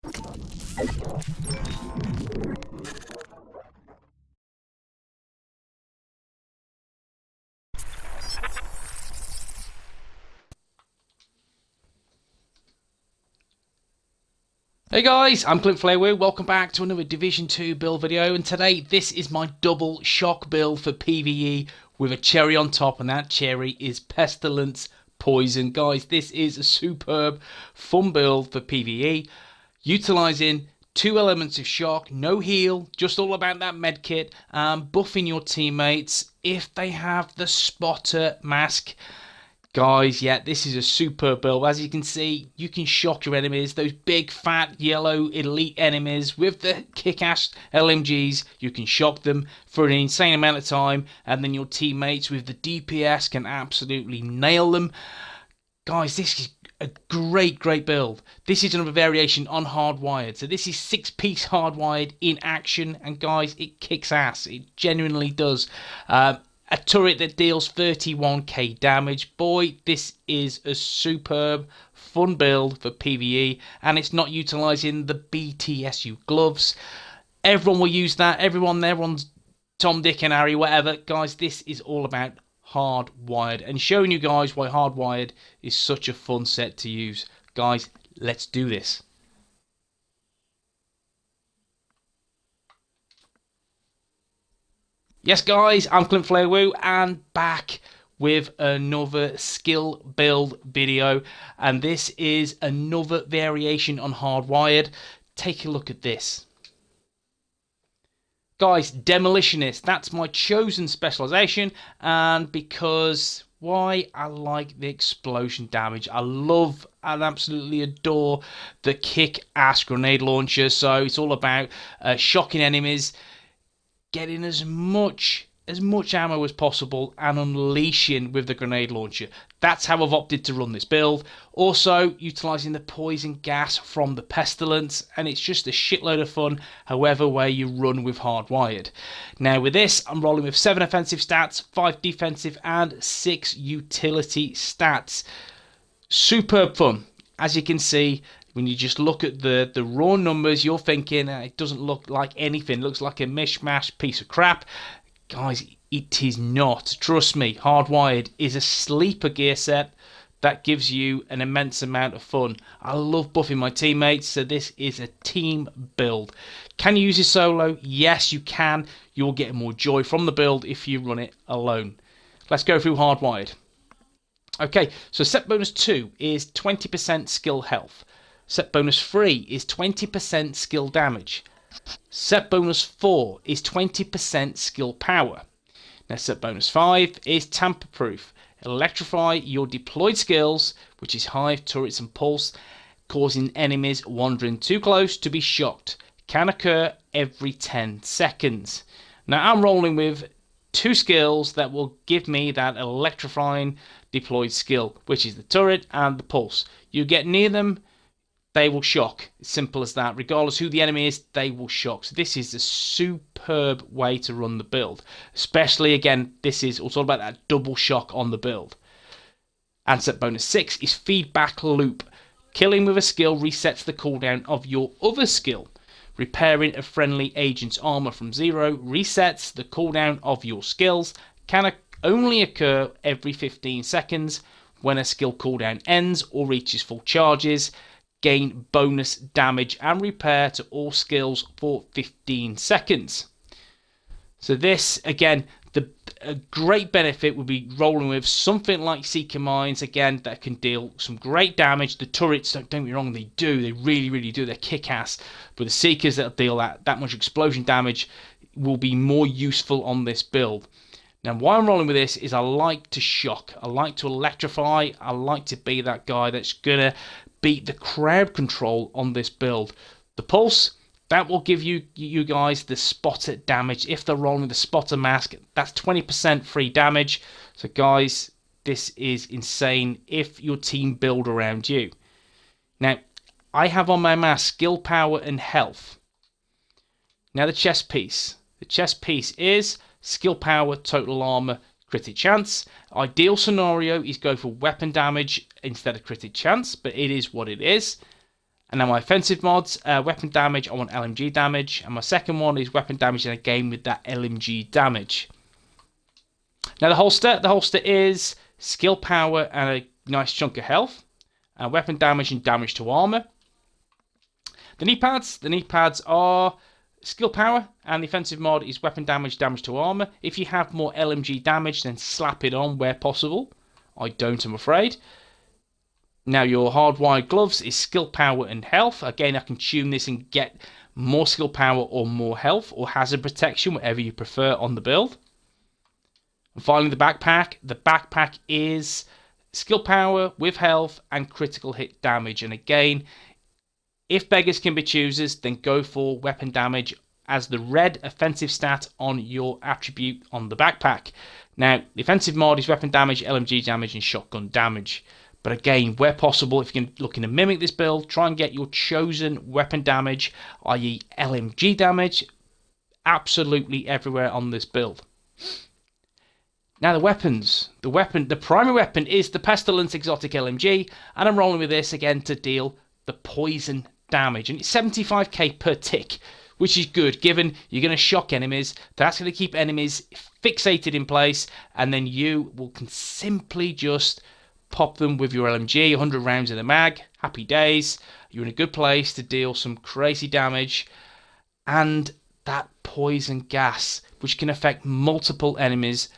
Hey guys, I'm WOOO. Welcome back to another Division 2 build video, and today this is my double shock build for PvE with a cherry on top, and that cherry is Pestilence Poison. Guys, this is a superb fun build for PvE, utilising two elements of shock, no heal, just all about that medkit, buffing your teammates if they have the spotter mask. Guys, yeah, this is a superb build. As you can see, you can shock your enemies, those big, fat, yellow, elite enemies with the kick-ass LMGs. You can shock them for an insane amount of time, and then your teammates with the DPS can absolutely nail them. Guys, this is a great build. This is another variation on Hardwired. So this is 6-piece Hardwired in action, and guys, it kicks ass. It genuinely does. A turret that deals 31k damage. Boy, this is a superb, fun build for PvE, and it's not utilising the BTSU gloves. Everyone will use that. Everyone there on Tom, Dick and Harry, whatever. Guys, this is all about Hardwired, and showing you guys why Hardwired is such a fun set to use. Guys, let's do this. Yes guys, I'm WOOO and back with another skill build video, and this is another variation on Hardwired. Take a look at this. Guys, Demolitionist, that's my chosen specialization, and because why? I like the explosion damage. I love and absolutely adore the kick-ass grenade launcher, so it's all about shocking enemies, getting as much ammo as possible and unleashing with the grenade launcher. That's how I've opted to run this build. Also utilising the poison gas from the Pestilence, and it's just a shitload of fun however way you run with Hardwired. Now with this, I'm rolling with 7 offensive stats, 5 defensive and 6 utility stats. Superb fun. As you can see, when you just look at the raw numbers, you're thinking it doesn't look like anything. It looks like a mishmash piece of crap. Guys, it is not. Trust me, Hardwired is a sleeper gear set that gives you an immense amount of fun. I love buffing my teammates, so this is a team build. Can you use it solo? Yes, you can. You'll get more joy from the build if you run it alone. Let's go through Hardwired. Okay, so set bonus 2 is 20% skill health. Set bonus 3 is 20% skill damage. Set bonus 4 is 20% skill power. Now set bonus 5 is tamper proof. Electrify your deployed skills, which is hive, turrets and pulse, causing enemies wandering too close to be shocked. Can occur every 10 seconds. Now I'm rolling with 2 skills that will give me that electrifying deployed skill, which is the turret and the pulse. You get near them, they will shock. Simple as that. Regardless who the enemy is, they will shock. So this is a superb way to run the build. Especially, again, this is all about that double shock on the build. And set bonus 6 is feedback loop. Killing with a skill resets the cooldown of your other skill. Repairing a friendly agent's armor from 0 resets the cooldown of your skills. Can only occur every 15 seconds. When a skill cooldown ends or reaches full charges, gain bonus damage and repair to all skills for 15 seconds. So this, again, a great benefit would be rolling with something like Seeker Mines, again, that can deal some great damage. The turrets, don't get me wrong, they really do, they're kick-ass. But the Seekers that deal that much explosion damage will be more useful on this build. Now why I'm rolling with this is I like to shock, I like to electrify, I like to be that guy that's gonna beat the crowd control on this build. The pulse, that will give you guys the spotter damage. If they're rolling the spotter mask, that's 20% free damage. So guys, this is insane if your team build around you. Now, I have on my mask skill, power and health. Now the chest piece. The chest piece is skill, power, total armor, critted chance. Ideal scenario is go for weapon damage instead of critted chance, but it is what it is. And now my offensive mods, weapon damage, I want LMG damage. And my second one is weapon damage in a game with that LMG damage. Now the holster is skill power and a nice chunk of health. Weapon damage and damage to armor. The knee pads are skill power, and the offensive mod is weapon damage, damage to armor. If you have more LMG damage, then slap it on where possible. I don't, I'm afraid. Now your hardwired gloves is skill power and health. Again, I can tune this and get more skill power or more health or hazard protection, whatever you prefer on the build. And finally, the backpack. The backpack is skill power with health and critical hit damage. And again, if beggars can be choosers, then go for weapon damage as the red offensive stat on your attribute on the backpack. Now, the offensive mod is weapon damage, LMG damage, and shotgun damage. But again, where possible, if you're looking to mimic this build, try and get your chosen weapon damage, i.e. LMG damage, absolutely everywhere on this build. Now the weapons. The primary weapon is the Pestilence exotic LMG, and I'm rolling with this again to deal the poison damage. And it's 75k per tick, which is good, given you're going to shock enemies. That's going to keep enemies fixated in place, and then you can simply just pop them with your LMG, 100 rounds in the mag. Happy days. You're in a good place to deal some crazy damage. And that poison gas, which can affect multiple enemies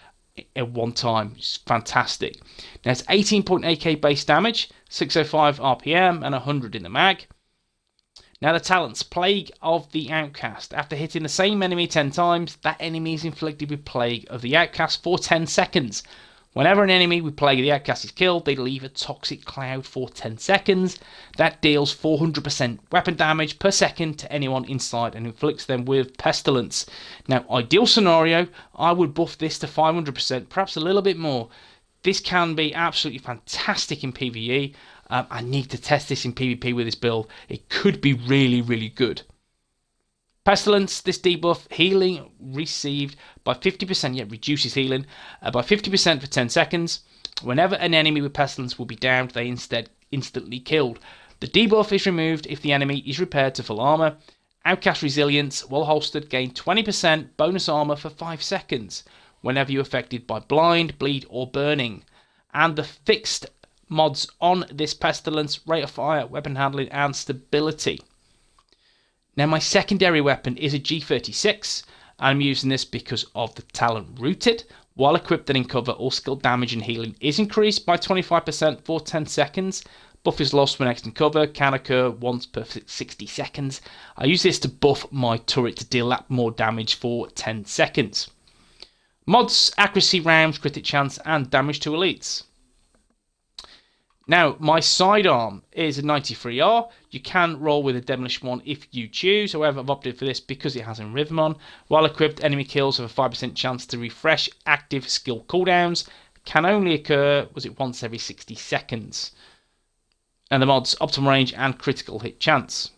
at one time. It's fantastic. Now it's 18.8k base damage, 605 RPM, and 100 in the mag. Now the talents. Plague of the Outcast. After hitting the same enemy 10 times, that enemy is inflicted with Plague of the Outcast for 10 seconds. Whenever an enemy with Plague of the Outcast is killed, they leave a toxic cloud for 10 seconds. That deals 400% weapon damage per second to anyone inside and inflicts them with Pestilence. Now, ideal scenario, I would buff this to 500%, perhaps a little bit more. This can be absolutely fantastic in PvE. I need to test this in PvP with this build. It could be really, really good. Pestilence, this debuff, healing received by 50%, yet reduces healing by 50% for 10 seconds. Whenever an enemy with Pestilence will be downed, they instead instantly killed. The debuff is removed if the enemy is repaired to full armor. Outcast Resilience, while holstered, gain 20% bonus armor for 5 seconds whenever you're affected by blind, bleed, or burning. And the fixed mods on this Pestilence, rate of fire, weapon handling, and stability. Now my secondary weapon is a G36. I'm using this because of the talent Rooted. While equipped and in cover, all skill damage and healing is increased by 25% for 10 seconds. Buff is lost when next in cover, can occur once per 60 seconds. I use this to buff my turret to deal that more damage for 10 seconds. Mods, accuracy rounds, critic chance, and damage to elites. Now, my sidearm is a 93R. You can roll with a Demolition one if you choose. However, I've opted for this because it has a rhythm on. While equipped, enemy kills have a 5% chance to refresh active skill cooldowns. Can only occur, once every 60 seconds. And the mods, optimal range and critical hit chance.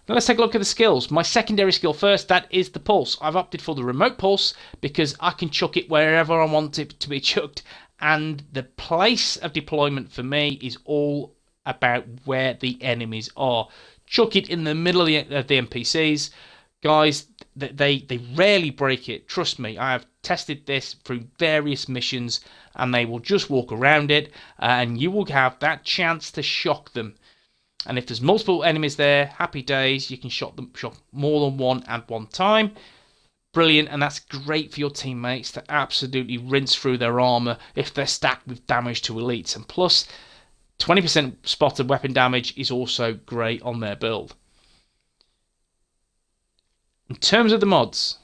Now let's take a look at the skills. My secondary skill first, that is the pulse. I've opted for the remote pulse because I can chuck it wherever I want it to be chucked. And the place of deployment for me is all about where the enemies are. Chuck it in the middle of the NPCs. Guys, they rarely break it. Trust me, I have tested this through various missions and they will just walk around it and you will have that chance to shock them. And if there's multiple enemies there, happy days, you can shock more than one at one time. Brilliant, and that's great for your teammates to absolutely rinse through their armor if they're stacked with damage to elites. And plus, 20% spotted weapon damage is also great on their build. In terms of the mods,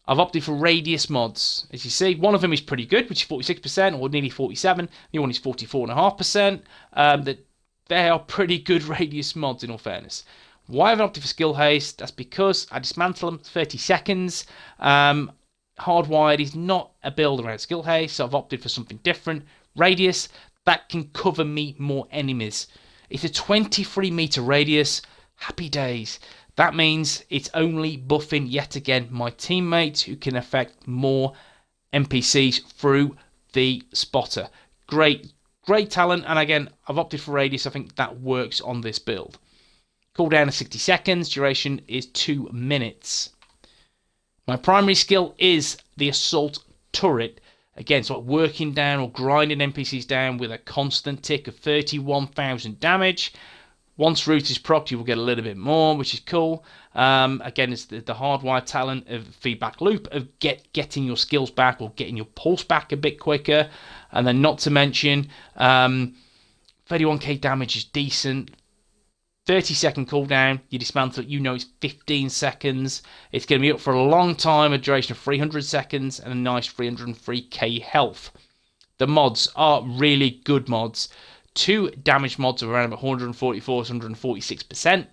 I've opted for radius mods. As you see, one of them is pretty good, which is 46% or nearly 47%. The other one is 44.5%. They are pretty good radius mods in all fairness. Why have I opted for skill haste? That's because I dismantle them 30 seconds. Hardwired is not a build around skill haste, so I've opted for something different. Radius, that can cover me more enemies. It's a 23 meter radius. Happy days. That means it's only buffing yet again my teammates who can affect more NPCs through the spotter. Great Great talent, and again, I've opted for radius. I think that works on this build. Cooldown is 60 seconds, duration is 2 minutes. My primary skill is the Assault Turret. Again, so working down or grinding NPCs down with a constant tick of 31,000 damage. Once Root is procced, you will get a little bit more, which is cool. Again, it's the hardwired talent of feedback loop of getting your skills back or getting your pulse back a bit quicker. And then not to mention, 31k damage is decent. 30-second cooldown, you dismantle it, it's 15 seconds. It's going to be up for a long time, a duration of 300 seconds, and a nice 303k health. The mods are really good mods. 2 damage mods of around about 144 to 146%,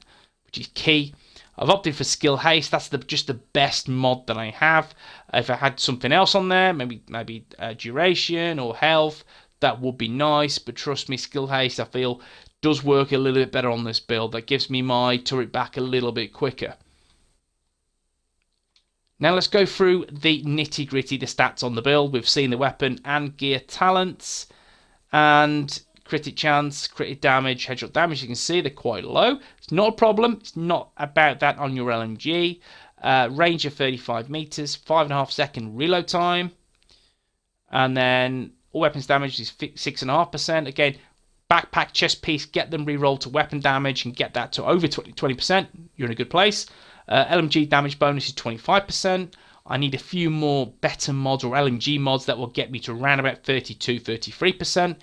which is key. I've opted for skill haste. That's just the best mod that I have. If I had something else on there, maybe duration or health, that would be nice. But trust me, skill haste, I feel, does work a little bit better on this build. That gives me my turret back a little bit quicker. Now let's go through the nitty gritty, the stats on the build. We've seen the weapon and gear talents, and critic chance, critic damage, headshot damage. You can see they're quite low. It's not a problem. It's not about that on your LMG. Range of 35 meters, 5.5 second reload time, and then all weapons damage is 6.5%. Again, backpack, chest piece, get them re-rolled to weapon damage and get that to over 20%. You're in a good place. LMG damage bonus is 25%. I need a few more better mods or LMG mods that will get me to around about 32-33%.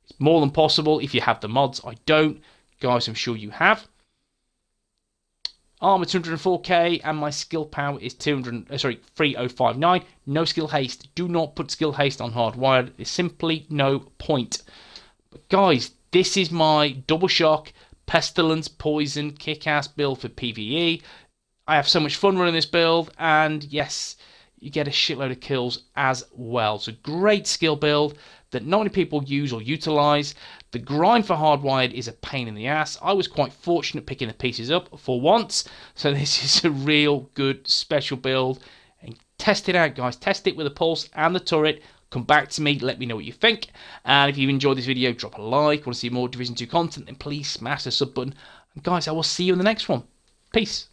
It's more than possible if you have the mods. I don't. Guys, I'm sure you have. Armor 204k, and my skill power is 3059. No skill haste. Do not put skill haste on hardwired. There's simply no point. But guys, this is my double shock, pestilence, poison, kick-ass build for PvE. I have so much fun running this build, and yes, you get a shitload of kills as well. So great skill build that not many people use or utilize. The grind for hardwired is a pain in the ass. I was quite fortunate picking the pieces up for once, so this is a real good special build. And test it out, guys. Test it with the pulse and the turret. Come back to me, let me know what you think. And if you enjoyed this video, drop a like. Want to see more Division 2 content, then please smash the sub button. And guys, I will see you in the next one. Peace.